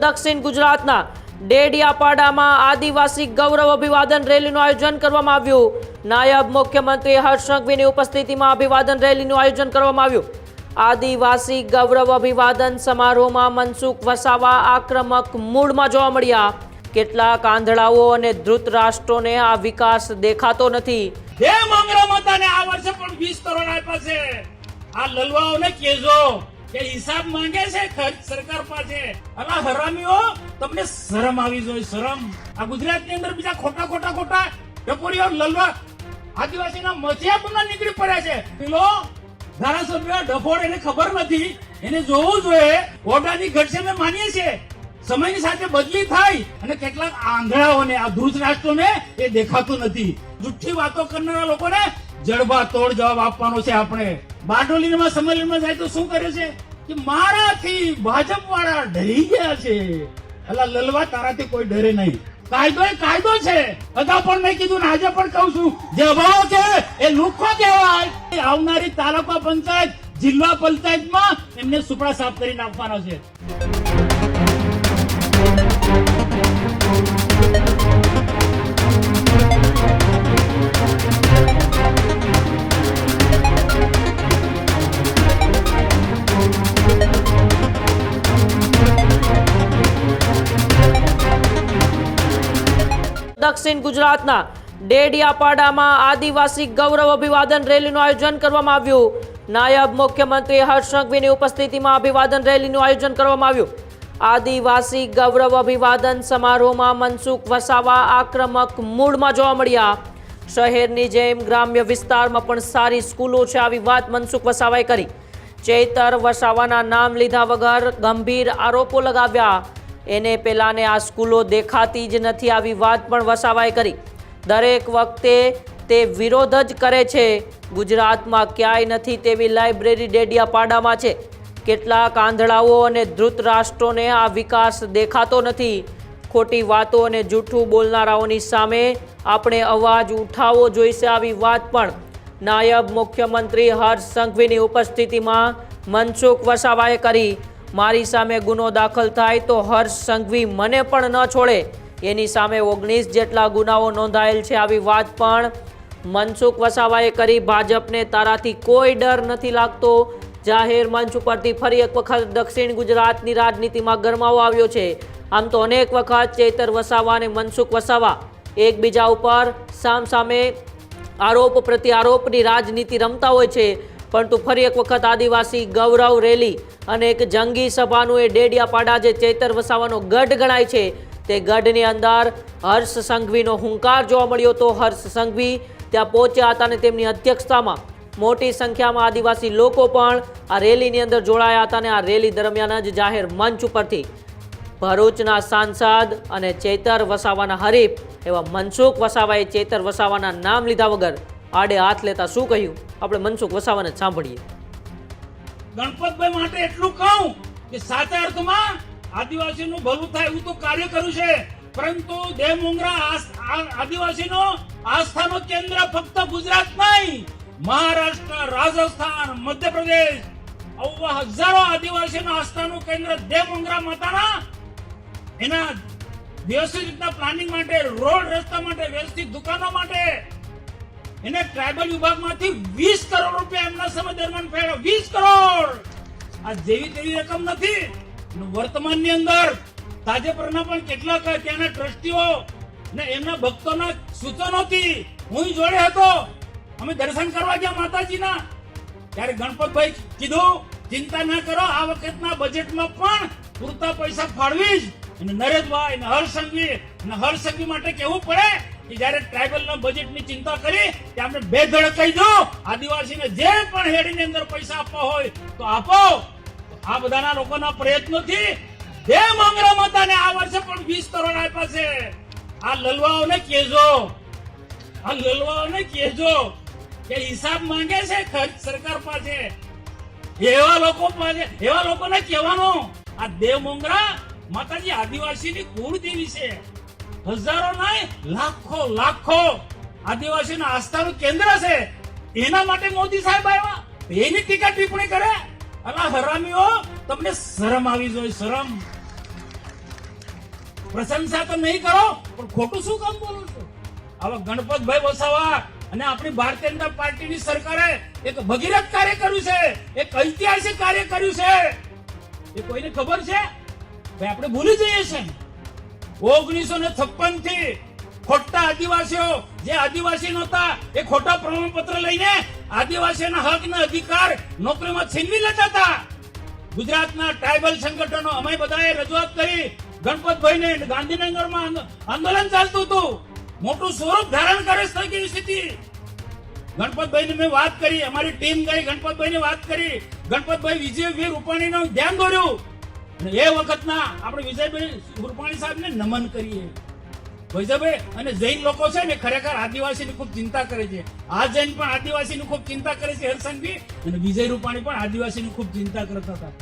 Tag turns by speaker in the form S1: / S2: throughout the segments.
S1: દક્ષિણ ગુજરાતના ડેડિયાપાડામાં આદિવાસી ગૌરવ અભિવાદન રેલીનું આયોજન કરવામાં આવ્યું. નાયબ મુખ્યમંત્રી હર્ષ સંઘવીની ઉપસ્થિતિમાં અભિવાદન રેલીનું આયોજન કરવામાં આવ્યું. આદિવાસી ગૌરવ અભિવાદન સમારોહમાં મનસુખ વસાવા આક્રમક મૂડમાં જોવા મળ્યા. કેટલાક આંધળાઓ અને ધૃતરાષ્ટ્રોને આ વિકાસ દેખાતો નથી.
S2: આ વર્ષે પણ 20 કરોડ આપ્યા છે. આ લલવાઓને કહેજો કે હિસાબ માંગે છે ખર્ચ સરકાર પાસે. અલા હરામીઓ, તમને શરમ આવી જોઈએ, શરમ. આ ગુજરાતની અંદર બીજા ખોટા ટપોરીઓ લલવા આદિવાસીના મથિયા પણ નીકળી પડ્યા છે. પેલો ધારાસભ્ય ડફોડ, એને ખબર નથી, એને જોવું જોઈએ. ઓટાની ઘટશે અમે માનીએ છીએ, સમયની સાથે બદલી થાય અને કેટલાક આંધળાઓને, આ ધૃતરાષ્ટ્રોને એ દેખાતું નથી. જુઠ્ઠી વાતો કરનારા લોકોને જડબા તોડ જવાબ આપવાનો છે. આપણે બારડોલીમાં સંમેલનમાં જાય તો શું કરે છે કે મારાથી ભાજપ વાળા ડરી ગયા છે. અલા લલવા, તારાથી કોઈ ડરે નહીં. કાયદો છે. અગાઉ પણ મેં કીધું ને આજે પણ કહું છું, જે અભાવ છે એ લુખ્ખો કહેવાય. આવનારી તાલુકા પંચાયત, જિલ્લા પંચાયતમાં એમને સુપડા સાફ કરી નાખવાના છે.
S1: દક્ષિણ ગુજરાતના ડેડિયાપાડામાં આદિવાસી ગૌરવ અભિવાદન રેલીનું આયોજન કરવામાં આવ્યું. નાયબ મુખ્યમંત્રી હર્ષ સંઘવીની ઉપસ્થિતિમાં અભિવાદન રેલીનું આયોજન કરવામાં આવ્યું. આદિવાસી ગૌરવ અભિવાદન સમારોહમાં મનસુખ વસાવા આક્રમક મૂડમાં જોવા મળ્યા. શહેરની જેમ ગ્રામ્ય વિસ્તારમાં પણ સારી સ્કૂલો છે, આવી વાત મનસુખ વસાવાએ કરી. ચૈતર વસાવાના નામ લીધા વગર ગંભીર આરોપો લગાવ્યા. એને પેલાને આ સ્કૂલો દેખાતી જ નથી, આવી વાત પણ વસાવાએ કરી. દરેક વખતે તે વિરોધ જ કરે છે. ગુજરાતમાં ક્યાંય નથી તેવી લાઇબ્રેરી ડેડિયાપાડામાં છે. કેટલાક આંધળાઓ અને ધૃતરાષ્ટ્રોને આ વિકાસ દેખાતો નથી. ખોટી વાતો અને જૂઠું બોલનારાઓની સામે આપણે અવાજ ઉઠાવવો જોઈશે, આવી વાત પણ નાયબ મુખ્યમંત્રી હર્ષ સંઘવીની ઉપસ્થિતિમાં મનસુખ વસાવાએ કરી. મારી સામે ગુનો દાખલ થાય તો હર્ષ સંઘવી મને પણ ન છોડે. એની સામે 19 જેટલા ગુનાઓ નોંધાયેલ છે, આવી વાત પણ મનસુખ વસાવાએ કરી. ભાજપને તારાથી કોઈ ડર નથી લાગતો. જાહેર મંચ ઉપરથી ફરી એક વખત દક્ષિણ ગુજરાતની રાજનીતિમાં ગરમાવો આવ્યો છે. આમ તો અનેક વખત ચૈતર વસાવા અને મનસુખ વસાવા એકબીજા ઉપર સામસામે આરોપ પ્રત્યારોપની રાજનીતિ રમતા હોય છે, પરંતુ ફરી એક વખત આદિવાસી ગૌરવ રેલી અને એક જંગી સભાનું એ ડેડિયાપાડા જે ચૈતર વસાવાનો ગઢ ગણાય છે, તે ગઢની અંદર હર્ષ સંઘવીનો હુંકાર જોવા મળ્યો હતો. હર્ષ સંઘવી ત્યાં પહોંચ્યા હતા અને તેમની અધ્યક્ષતામાં મોટી સંખ્યામાં આદિવાસી લોકો પણ આ રેલીની અંદર જોડાયા હતા. અને આ રેલી દરમિયાન જ જાહેર મંચ ઉપરથી ભરૂચના સાંસદ અને ચૈતર વસાવાના હરીફ એવા મનસુખ વસાવાએ ચૈતર વસાવાના નામ લીધા વગર આડે હાથ લેતા શું કહ્યું, આપણે મનસુખ વસાવાને સાંભળીએ.
S2: ગણપતભાઈ માટે એટલું કહું કે સાચા અર્થમાં આદિવાસીનું ભલું થાય એવું તો કાર્ય કર્યું છે, પરંતુ દેવમોંગરા આદિવાસીનો આસ્થાનો કેન્દ્ર ફક્ત ગુજરાત નહીં, મહારાષ્ટ્ર, રાજસ્થાન, મધ્યપ્રદેશ, આવા હજારો આદિવાસીનો આસ્થાનું કેન્દ્ર દેવમોંગરા માતાના એના વ્યવસ્થિત રીતના પ્લાનિંગ માટે, રોડ રસ્તા માટે, વ્યવસ્થિત દુકાનો માટે એને ટ્રાઇબલ વિભાગમાંથી 20 કરોડ રૂપિયા એમના સમય દરમિયાન ફાળવ્યા. 20 કરોડ! આ જેવી તેવી રકમ નથી. વર્તમાનની અંદર તાજેતરના પણ કેટલાક ત્યાંના ટ્રસ્ટીઓ ને એમના ભક્તોના સૂચનોથી હું જોડે હતો. અમે દર્શન કરવા ગયા માતાજીના, ત્યારે ગણપતભાઈ કીધું ચિંતા ના કરો, આ વખતના બજેટમાં પણ પૂરતા પૈસા ફાળવીશ. અને નરેશભાઈ અને હર્ષ સંઘવી માટે કહેવું પડે કે જયારે ટ્રાઇબલના બજેટની ચિંતા કરી ત્યાં આપણે બે ધડક કહી દો, આદિવાસીને જે પણ હેડીની અંદર પૈસા આપવા હોય તો આપો. આ બધાના લોકોના પ્રયત્નોથી દેવમોંગરા માતાને આ વર્ષે પણ 20 કરોડ આપ્યા છે. આ લલવાઓને કહેજો કે હિસાબ માંગે છે ખર્ચ સરકાર પાસે. એવા લોકોને કહેવાનું, આ દેવમોંગરા માતાજી આદિવાસીની કુળદેવી છે. હજારો નહીં, લાખો આદિવાસીના આસ્થાનું કેન્દ્ર છે. એના માટે મોદી સાહેબ આવ્યા, એની ટીકા ટિપ્પણી કરે. અલા હરામીઓ, તમને શરમ આવી જોઈએ, શરમ. પ્રશંસા તો નહીં કરો, પણ ખોટું શું કામ બોલો છો? આવા ગણપતભાઈ વસાવા અને આપણી ભારતીય જનતા પાર્ટીની સરકારે એક ભગીરથ કાર્ય કર્યું છે, એક ઐતિહાસિક કાર્ય કર્યું છે. એ કોઈને ખબર છે? ભાઈ આપણે ભૂલી જઈએ છીએ. 1956 થી ખોટા આદિવાસીઓ જે આદિવાસી નહોતા એ ખોટા પ્રમાણપત્ર લઈને આદિવાસીઓના હક અને અધિકાર નોકરીમાં છીનવી લેતા હતા. ગુજરાતના ટ્રાઇબલ સંગઠનો અમે બધાએ રજૂઆત કરી. ગણપતભાઈને ગાંધીનગરમાં આંદોલન ચાલતું હતું, મોટું સ્વરૂપ ધારણ કરે છે સ્થિતિ. ગણપતભાઈને મેં વાત કરી, અમારી ટીમ ગઈ, ગણપતભાઈને વાત કરી. ગણપતભાઈ વિજયભાઈ રૂપાણીનું ધ્યાન દોર્યું અને એ વખતના આપણે વિજયભાઈ રૂપાણી સાહેબને નમન કરીએ. વિજયભાઈ અને જૈન લોકો છે ને ખરેખર આદિવાસીની ખૂબ ચિંતા કરે છે. આ જૈન પણ આદિવાસીની ખૂબ ચિંતા કરે છે, હરસંઘવી, અને વિજય રૂપાણી પણ આદિવાસીની ખૂબ ચિંતા કરતા હતા.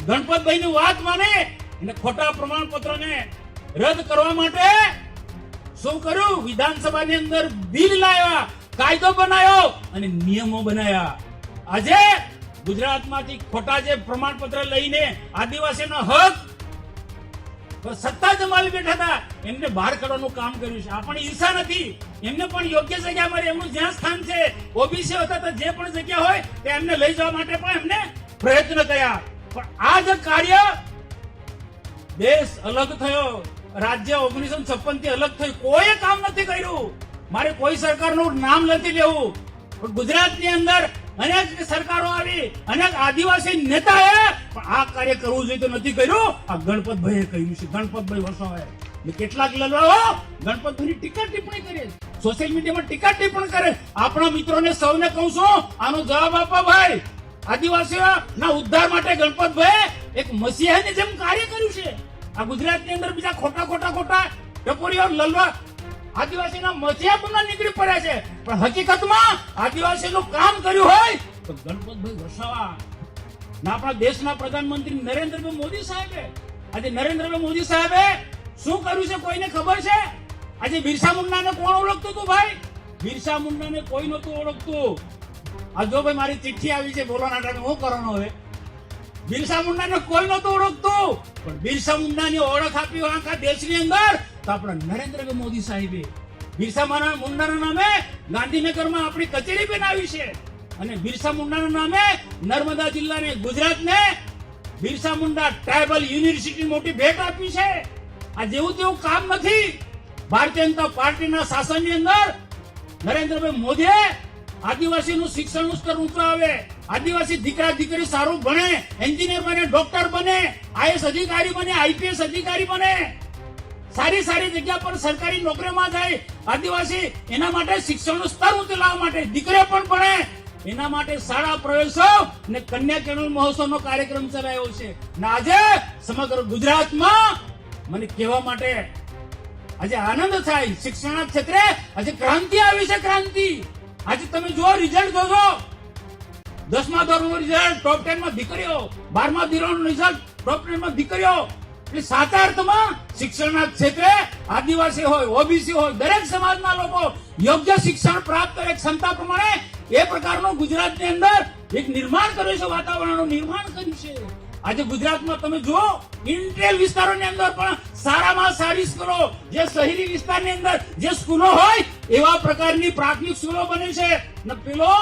S2: ગણપતભાઈની વાત માને અને ખોટા પ્રમાણપત્રોને રદ કરવા માટે શું કર્યું? વિધાનસભાની અંદર બિલ લાવ્યા, કાયદો બનાવ્યો અને નિયમો બનાવ્યા. આજે ગુજરાતમાંથી ખોટા જે પ્રમાણપત્ર લઈને આદિવાસીનો હક સત્તા જમાવી બેઠા હતા એમને બહાર કાઢવાનું કામ કર્યું છે. આપણી ઈર્ષા નથી, એમને પણ યોગ્ય જગ્યા મળે, એમનું જ્યાં સ્થાન છે ઓબીસી હતા તો જે પણ જગ્યા હોય તે એમને લઈ જવા માટે પણ એમને પ્રયત્ન કર્યા. પણ આ જે કાર્ય દેશ અલગ થયો, રાજ્ય 1956 થી અલગ થયું, કોઈ કામ નથી કર્યું. મારે કોઈ સરકારનું નામ નથી લેવું, પણ ગુજરાતની અંદર અનેક સરકારો આવી, અનેક આદિવાસી નેતાએ પણ આ કાર્ય કરવું જોઈએ તો નથી કર્યું. આ ગણપતભાઈએ કહ્યું છે, ગણપતભાઈ વસાવાએ. કેટલાક લલવાઓ ગણપતભાઈની ટીકા ટિપ્પણી કરે, સોશિયલ મીડિયામાં ટીકા ટિપ્પણી કરે. આપણા મિત્રોને સૌને કહું છું, આનો જવાબ આપો ભાઈ. આદિવાસીઓના ઉદ્ધાર માટે ગણપતભાઈએ એક મસીહાની જેમ કાર્ય કર્યું છે. આ ગુજરાતની અંદર બીજા ખોટા ટપોરીઓ લલવા આદિવાસીના મસીહા પણ નીકળી પડ્યા છે, પણ હકીકતમાં આદિવાસીનું કામ કર્યું હોય તો ગણપતભાઈ વસાવા ના આપણા દેશના પ્રધાનમંત્રી નરેન્દ્રભાઈ મોદી સાહેબે. આજે નરેન્દ્રભાઈ મોદી સાહેબે શું કર્યું છે કોઈને ખબર છે? આજે બિરસા મુંડાને કોણ ઓળખતું હતું ભાઈ? બિરસા મુંડાને કોઈ નહોતું ઓળખતું. આ જો ભાઈ મારી ચિઠ્ઠી આવી છે બોલવાના ટાઈમે હું કરવાનો હવે. બિરસા મુંડાને કોઈ નહોતું ઓળખતું, પણ બિરસા મુંડાની ઓળખ આપી આખા દેશની અંદર તો આપણા નરેન્દ્રભાઈ મોદી સાહેબે. બિરસા મુંડાના નામે ગાંધીનગરમાં આપણી કચેરી બનાવી છે અને બિરસા મુંડાના નામે નર્મદા જિલ્લાને, ગુજરાતને બિરસા મુંડા ટ્રાઇબલ યુનિવર્સિટી મોટી ભેટ આપી છે. આ જેવું તેવું કામ નથી. ભારતીય જનતા પાર્ટીના શાસનની અંદર નરેન્દ્રભાઈ મોદીએ આદિવાસીનું શિક્ષણનું સ્તર ઊંચો આવે, આદિવાસી દીકરા દીકરી સારું ભણે, એન્જિનિયર બને, ડોક્ટર બને, આઈએસ અધિકારી બને, આઈપીએસ અધિકારી બને, સારી જગ્યા પર સરકારી નોકરીમાં જાય. આદિવાસી એના માટે શિક્ષણનું સ્તર ઊંચું લાવવા માટે દીકરીઓ પણ ભણે, એના માટે શાળા પ્રવેશોત્સવ અને કન્યા કેળવણી મહોત્સવનો કાર્યક્રમ ચલાવ્યો છે. અને આજે સમગ્ર ગુજરાતમાં મને કહેવા માટે આજે આનંદ થાય, શિક્ષણ ક્ષેત્રે આજે ક્રાંતિ આવી છે, ક્રાંતિ. આજે તમે જો રિઝલ્ટ જોજો, 10મા ધોરણનું રિઝલ્ટ ટોપ 10 માં દીકરીઓ, 12મા ધોરણનું રિઝલ્ટ ટોપ 10 માં દીકરીઓ. એટલે સાચા અર્થમાં શિક્ષણના ક્ષેત્રે આદિવાસી હોય, ઓબીસી હોય, દરેક સમાજના લોકો યોગ્ય શિક્ષણ પ્રાપ્ત કરે ક્ષમતા પ્રમાણે એ પ્રકારનું ગુજરાતની અંદર એક નિર્માણ કર્યું છે, વાતાવરણનું નિર્માણ કર્યું છે. આજે ગુજરાતમાં તમે જુઓ ઇન્ટેલ વિસ્તારોની અંદર પણ સારામાં સારી સ્કૂલો, જે શહેરી વિસ્તારની અંદર જે સ્કૂલો હોય એવા પ્રકારની પ્રાથમિક સ્કૂલો બને છે. ને પેલો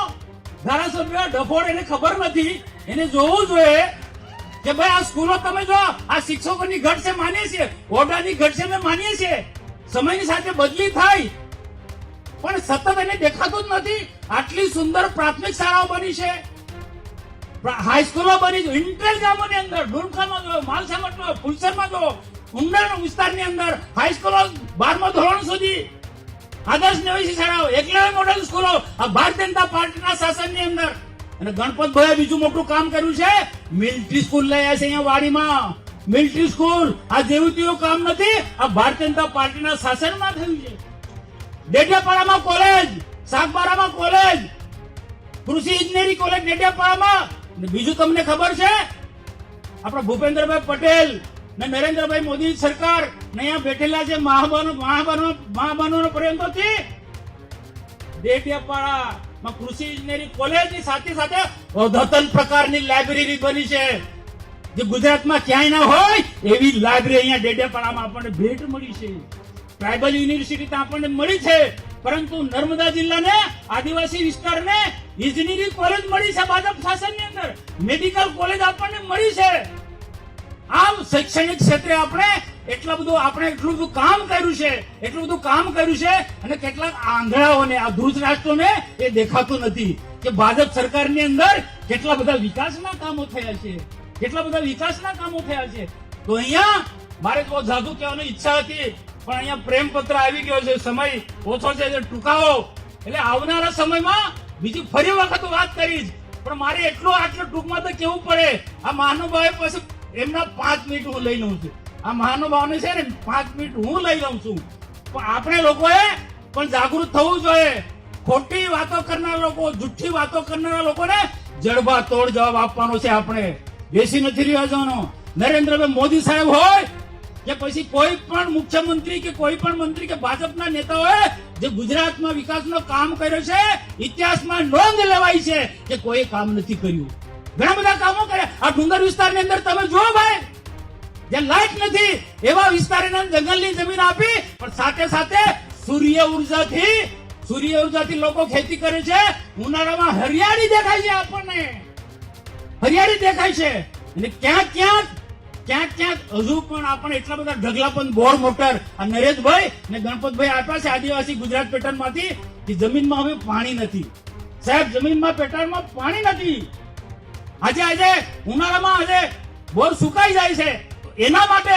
S2: ધારાસભ્ય ડફોડ એને ખબર નથી, એને જોવું જોઈએ કે ભાઈ આ સ્કૂલો તમે જો, આ શિક્ષકોની ઘટ છે માનીએ છીએ, ઓરડાની ઘટ છે અમે માનીએ છીએ, સમયની સાથે બદલી થાય પણ સતત એને દેખાતું જ નથી. આટલી સુંદર પ્રાથમિક શાળાઓ બની છે, હાઈસ્કૂલો બની છે ઇન્ટેલ ગામોની અંદર, ડુમખામાં જો, માલસામાં જો, ફુલસરમાં જો, ઉંડાણ વિસ્તારની અંદર હાઈસ્કૂલો 12મા ધોરણ સુધી, આદર્શ નિવાસી શાળાઓ, એકલવ્ય મોડલ સ્કૂલો આ ભારતીય જનતા પાર્ટીના શાસનની અંદર. અને ગણપતભાઈએ બીજું મોટું કામ કર્યું છે, મિલિટરી સ્કૂલ લઈ આવ્યા છે અહીંયા વાડીમાં. મિલિટરી સ્કૂલ આ જેવું તેવું કામ નથી, આ ભારતીય જનતા પાર્ટીના શાસનમાં થયું છે. ડેડિયાપાડામાં કોલેજ, સાગબારામાં કોલેજ, કૃષિ ઇજનેરી કોલેજ ડેડિયાપાડામાં. અને બીજું તમને ખબર છે, આપણા ભૂપેન્દ્રભાઈ પટેલ ને નરેન્દ્રભાઈ મોદી સરકાર ને અહીંયા બેઠેલા છે મહાબનો પર્યંતોથી ડેડિયાપાડામાં કૃષિ ઇજનેરી કોલેજની સાથે અદ્યતન પ્રકારની લાઇબ્રેરી બની છે. જે ગુજરાતમાં ક્યાંય ના હોય એવી લાઇબ્રેરી અહીંયા ડેડિયાપાડામાં આપણને ભેટ મળી છે. ટ્રાઇબલ યુનિવર્સિટી તો આપણને મળી છે, પરંતુ નર્મદા જિલ્લાને આદિવાસી વિસ્તારને ઇજનેરી કોલેજ મળી છે ભાજપ શાસનની અંદર, મેડિકલ કોલેજ આપણને મળી છે. આમ શૈક્ષણિક ક્ષેત્રે આપણે એટલું બધું કામ કર્યું છે અને કેટલાક આંધળાઓને, આ ધૃતરાષ્ટ્રોને એ દેખાતું નથી કે ભાજપ સરકારની અંદર કેટલા બધા વિકાસના કામો થયા છે. તો અહીંયા મારે તો જાદુ કહેવાની ઈચ્છા હતી, પણ અહીંયા પ્રેમ પત્ર આવી ગયો છે, સમય ઓછો છે એટલે ટૂંકાવો. એટલે આવનારા સમયમાં બીજી ફરી વખત વાત કરીશ, પણ મારે આટલું ટૂંકમાં તો કેવું પડે. આ મહાનુભાવ પછી એમના 5 મિનિટ હું લઈ લઉં છું. આ મહાનુભાવને છે ને 5 મિનિટ હું લઈ લઉં છું. પણ આપણે લોકોએ પણ જાગૃત થવું જોઈએ. ખોટી વાતો કરનારા લોકો, જુઠ્ઠી વાતો કરનારા લોકોને જડબા તોડ જવાબ આપવાનો છે. આપણે બેસી નથી રહ્યા જવાનો. નરેન્દ્રભાઈ મોદી સાહેબ હોય કે પછી કોઈ પણ મુખ્યમંત્રી કે કોઈ પણ મંત્રી કે ભાજપના નેતાઓએ જે ગુજરાતમાં વિકાસનો કામ કર્યો છે, ઇતિહાસમાં નોંધ લેવાય છે કે કોઈ કામ નથી કર્યું. ઘણા બધા કામો કર્યા. આ ડુંગર વિસ્તારની અંદર તમે જુઓ ભાઈ, જ્યાં લાઇટ નથી એવા વિસ્તારની જંગલની જમીન આપી, પણ સાથે સાથે સૂર્ય ઉર્જાથી લોકો ખેતી કરે છે. ઉનાળામાં હરિયાળી દેખાય છે, આપણને હરિયાળી દેખાય છે. અને ક્યાંક હજુ પણ આપણે એટલા બધા ઢગલા પણ બોર મોટર આ નરેશભાઈ ને ગણપતભાઈ આપ્યા છે આદિવાસી ગુજરાત પેટર્નમાંથી કે જમીનમાં હવે પાણી નથી. સાહેબ, જમીનમાં પેટર્નમાં પાણી નથી. આજે ઉનાળામાં બોર સુકાઈ જાય છે. એના માટે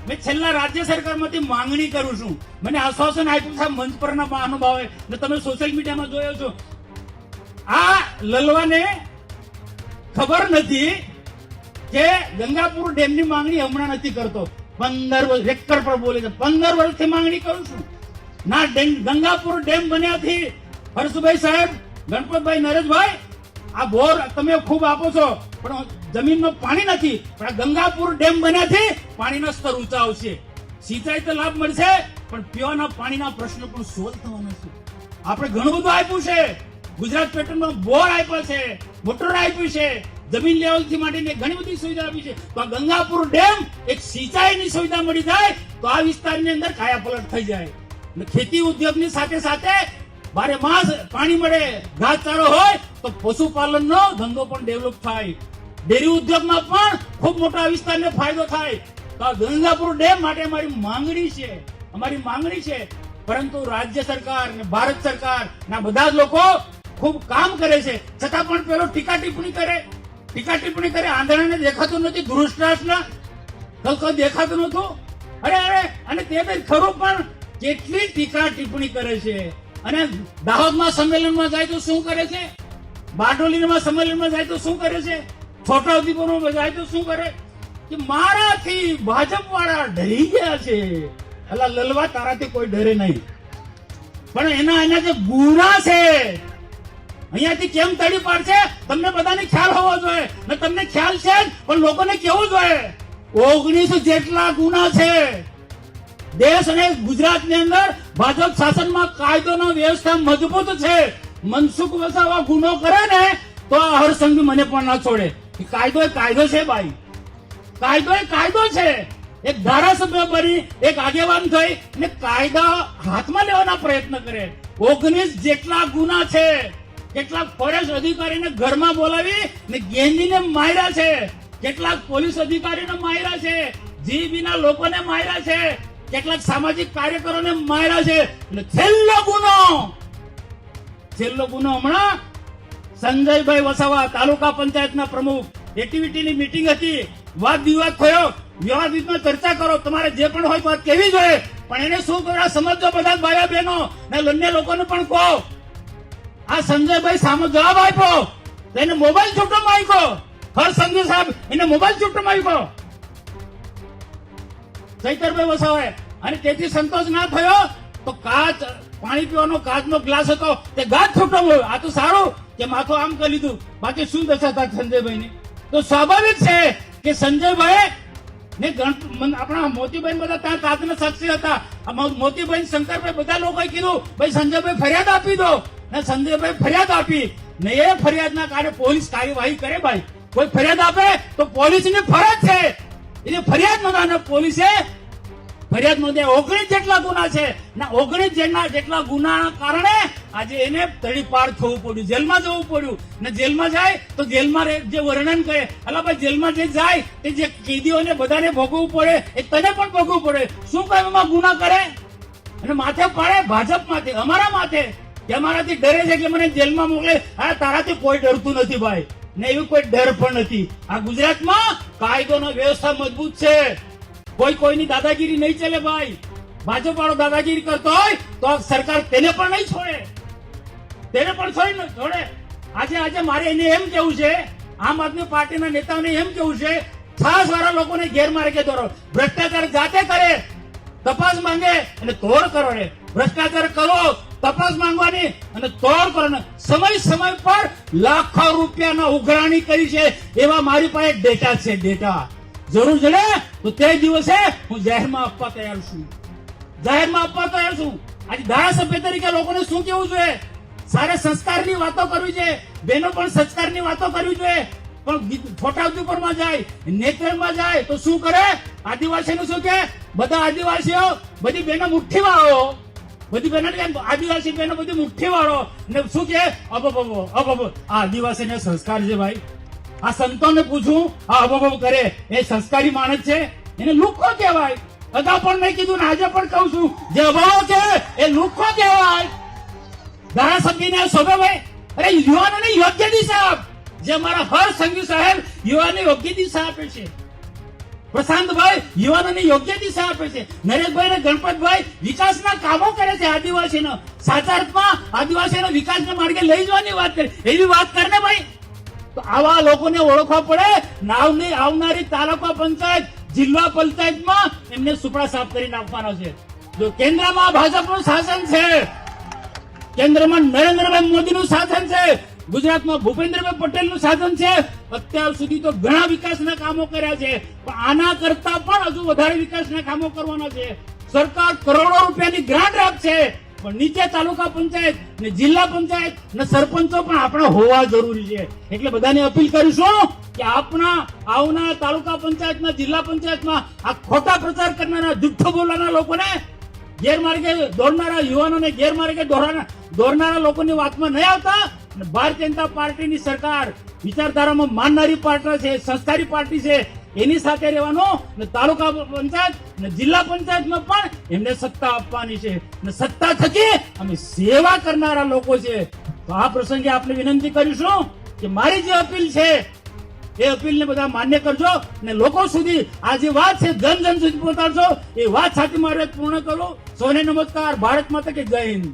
S2: મેં છેલ્લા રાજ્ય સરકારમાંથી માંગણી કરું છું. મને આશ્વાસન આપ્યું છે મંચ પરના મહાનુભાવે, ને તમે સોશિયલ મીડિયામાં જોયો છો. આ લલવાને ખબર નથી કે ગંગાપુર ડેમની માંગણી હમણાં નથી કરતો. 15 વર્ષ રેકર પર બોલે છે. 15 વર્ષથી માંગણી કરું છું. ના ગંગાપુર ડેમ બન્યાથી હર્ષભાઈ સાહેબ, ગણપતભાઈ, નરેશભાઈ, આ બોર તમે ખૂબ આપો છો, પણ જમીનમાં પાણી નથી. પણ આ ગંગાપુર ડેમ બન્યાથી પાણીના સ્તર ઊંચા આવશે. સિંચાઈ તો લાભ મળશે, પણ પીવાના પાણીના પ્રશ્ન પણ સોલ્વ થવાના છે. આપણે ઘણું બધું આપ્યું છે. ગુજરાત પેટર્નમાં બોર આપ્યા છે, મોટર આપ્યું છે, જમીન લેવલથી માંડીને ઘણી બધી સુવિધા આપી છે. તો આ ગંગાપુર ડેમ એક સિંચાઈની સુવિધા મળી જાય તો આ વિસ્તારની અંદર કાયાપલટ થઈ જાય. અને ખેતી ઉદ્યોગની સાથે સાથે 12 માસ પાણી મળે, ઘાસચારો હોય તો પશુપાલનનો ધંધો પણ ડેવલપ થાય. ડેરી ઉદ્યોગમાં પણ ખૂબ મોટા વિસ્તારને ફાયદો થાય. તો આ ગંગાપુર ડેમ માટે અમારી માંગણી છે. પરંતુ રાજ્ય સરકાર ને ભારત સરકાર ના બધા જ લોકો ખૂબ કામ કરે છે, છતાં પણ પેલો ટીકા ટિપ્પણી કરે. આંધળાને દેખાતું નથી, ધૃતરાષ્ટ્રના કોઈ દેખાતું નતું. અરે અને તે ખરું, પણ કેટલી ટીકા ટિપ્પણી કરે છે. અને દાહોદમાં સંમેલનમાં જાય તો શું કરે છે, બારડોલીમાં સંમેલનમાં જાય તો શું કરે છે, છોટાઉદેપુરમાં જાય તો શું કરે કે મારાથી ભાજપ વાળા ડરી ગયા છે. અલા લલવા, તારાથી કોઈ ડરે નહીં, પણ એના જે ગુના છે અહીંયાથી કેમ તડી પાડશે તમને બધાને ખ્યાલ હોવો જોઈએ. ને તમને ખ્યાલ છે, પણ લોકોને કેવું જોઈએ. 19 જેટલા ગુના છે દેશ અને ગુજરાતની અંદર. ભાજપ શાસનમાં કાયદોની વ્યવસ્થા મજબૂત છે. મનસુખ વસાવા ગુનો કરે ને તો આ હરસંઘ મને પણ ના છોડે. કાયદો એ કાયદો છે ભાઈ, કાયદો છે. એક ધારાસભ્ય બની, એક આગેવાન થઈ ને કાયદા હાથમાં લેવાના પ્રયત્ન કરે. 19 જેટલા ગુના છે. કેટલાક ફોરેસ્ટ અધિકારીને ઘરમાં બોલાવી ને ગેંજીને માર્યા છે, કેટલાક પોલીસ અધિકારીને માર્યા છે, જીબીના લોકોને માર્યા છે, કેટલાક સામાજિક કાર્યકરોને માર્યા છે. અને છેલ્લો ગુનો હમણાં સંજયભાઈ વસાવા, તાલુકા પંચાયતના પ્રમુખ, એક્ટિવિટીની મીટિંગ હતી, વાદ વિવાદ થયો. વિવાદમાં ચર્ચા કરો, તમારે જે પણ હોય વાત કેવી જોઈએ, પણ એને શું કરવા સમજો બધા ભાઈઓ બહેનો ને અન્ય લોકોને પણ કહો. આ સંજયભાઈ સામે જવાબ આપ્યો તો એને મોબાઈલ છૂટવામાં આપ્યો. હરસંઘવી સાહેબ એને મોબાઈલ છૂટવામાં આપ્યો ચૈતરભાઈ વસાવાએ. અને તેથી સંતોષ ના થયો તો પાણી પીવાનો કાચનો ગ્લાસ હતો તે ગાજ છૂટવો. આ તો સારું કે માથું આમ કરી લીધું, બાકી શું દશા હતા સંજયભાઈની. તો સ્વાભાવિક છે કે સંજયભાઈ ને આપણા મોતીભાઈ બધા ત્યાં કાચના સાક્ષી હતા. મોતીભાઈ, શંકરભાઈ બધા લોકોએ કીધું ભાઈ સંજયભાઈ ફરિયાદ આપી દો. ને સંજયભાઈ ફરિયાદ આપી ને એ ફરિયાદના કારણે પોલીસ કાર્યવાહી કરે ભાઈ. કોઈ ફરિયાદ આપે તો પોલીસની ફરજ છે એટલે ફરિયાદ નોંધાવે. પોલીસે ફરિયાદ નોંધ્યા 19 જેટલા ગુના છે ને 19 જેટલા ગુનાના કારણે આજે એને તડીપાર થવું પડ્યું, જેલમાં જવું પડ્યું. ને જેલમાં જાય તો જેલમાં જે વર્ણન કરે, અલા ભાઈ જેલમાં જે જાય તે જે કેદીઓને બધાને ભોગવવું પડે એ તને પણ ભોગવવું પડે. શું કામ એમાં ગુના કરે અને માથે પાડે ભાજપ માથે, અમારા માથે કે અમારાથી ડરે છે કે મને જેલમાં મોકલે. હા, તારાથી કોઈ ડરતું નથી ભાઈ, ને એવું કોઈ ડર પણ નથી. આ ગુજરાતમાં કાયદોનો વ્યવસ્થા મજબૂત છે, કોઈ કોઈની દાદાગીરી નહીં ચાલે ભાઈ. ભાજપ વાળો દાદાગીરી કરતો હોય તો સરકાર તેને પણ નહીં છોડે, તેને પણ છોડે. આજે મારે એને એમ કેવું છે, આમ આદમી પાર્ટીના નેતાઓને એમ કેવું છે, છાસ વાળા લોકોને ગેરમાર્ગે દોરો. ભ્રષ્ટાચાર જાતે કરે, તપાસ માંગે અને તોડ કરો. ને ભ્રષ્ટાચાર કરો, તપાસ માંગવાની અને તોડ કરો. સમય પર લાખો રૂપિયાના ઉઘરાણી કરી છે એવા મારી પાસે ડેટા છે. ડેટા જરૂર જડે તો તે દિવસે હું જાહેરમાં આપવા તૈયાર છું. આજે ધારાસભ્ય તરીકે લોકોને શું કેવું જોઈએ? સારા સંસ્કારની વાતો કરવી છે, બહેનો પણ સંસ્કારની વાતો કરવી જોઈએ. પણ છોટાઉદેપુરમાં જાય, નેત્રંગમાં જાય તો શું કરે? આદિવાસીનું શું કે? બધા આદિવાસીઓ, બધી બહેનો મુઠ્ઠી વાળો, બધી બહેનો આદિવાસી બહેનો બધી મુઠ્ઠી વાળો ને શું કે? આ આદિવાસીને સંસ્કાર છે ભાઈ. આ સંતોને પૂછું, આ અબોબો કરે એ સંસ્કારી માણસ છે? એને લુખ્ખો કહેવાય. અગાઉ પણ મેં કીધું ને આજે પણ કહું છું, જે અભાવો છે એ લુખ્ખો કહેવાય. ધારાસભ્યને સોંપે ભાઈ, અરે યુવાનોને યોગ્ય દિશા આપ. જે અમારા હર સંઘવી સાહેબ યુવાનોને યોગ્ય દિશા આપે છે, પ્રશાંતભાઈ યુવાનોને યોગ્ય દિશા આપે છે, નરેશભાઈ અને ગણપતભાઈ વિકાસના કામો કરે છે. આદિવાસીનો સાચા અર્થમાં આદિવાસીનો વિકાસના માર્ગે લઈ જવાની વાત કરે, એવી વાત કરે ને ભાઈ. તો આવા લોકોને ઓળખવા પડે. આવનારી તાલુકા પંચાયત, જિલ્લા પંચાયતમાં એમને સુપડા સાફ કરી નાખવાનો છે. જો કેન્દ્રમાં ભાજપનું શાસન છે, કેન્દ્રમાં નરેન્દ્રભાઈ મોદીનું શાસન છે, ગુજરાતમાં ભૂપેન્દ્રભાઈ પટેલનું શાસન છે. અત્યાર સુધી તો ઘણા વિકાસના કામો કર્યા છે, પણ આના કરતા પણ હજુ વધારે વિકાસના કામો કરવાના છે. સરકાર કરોડો રૂપિયાની ગ્રાન્ટ આપશે, પણ નીચે તાલુકા પંચાયત ને જિલ્લા પંચાયત ને સરપંચો પણ આપણે હોવા જરૂરી છે. એટલે બધાને અપીલ કરીશું કે આપણા આવનાર તાલુકા પંચાયતમાં, જિલ્લા પંચાયતમાં આ ખોટા પ્રચાર કરનારા, જુઠ્ઠો બોલનારા લોકોને, ગેરમાર્ગે દોરનારા યુવાનોને ગેરમાર્ગે દોરનારા લોકોની વાતમાં નહીં આવતા. ભારતીય જનતા પાર્ટીની સરકાર વિચારધારામાં માનનારી પાર્ટી છે, સંસ્કારી પાર્ટી છે, એની સાથે રહેવાનું. ને તાલુકા પંચાયત ને જિલ્લા પંચાયતમાં પણ એમને સત્તા આપવાની છે. ને સત્તા થકી અમે સેવા કરનારા લોકો છે. તો આ પ્રસંગે આપણે વિનંતી કરીશું કે મારી જે અપીલ છે એ અપીલને બધા માન્ય કરજો ને લોકો સુધી આ જે વાત છે જન સુધી પહોંચાડજો. એ વાત સાથે મારે પૂર્ણ કરું. સૌને નમસ્કાર. ભારત માતા કે જય હિન્દ.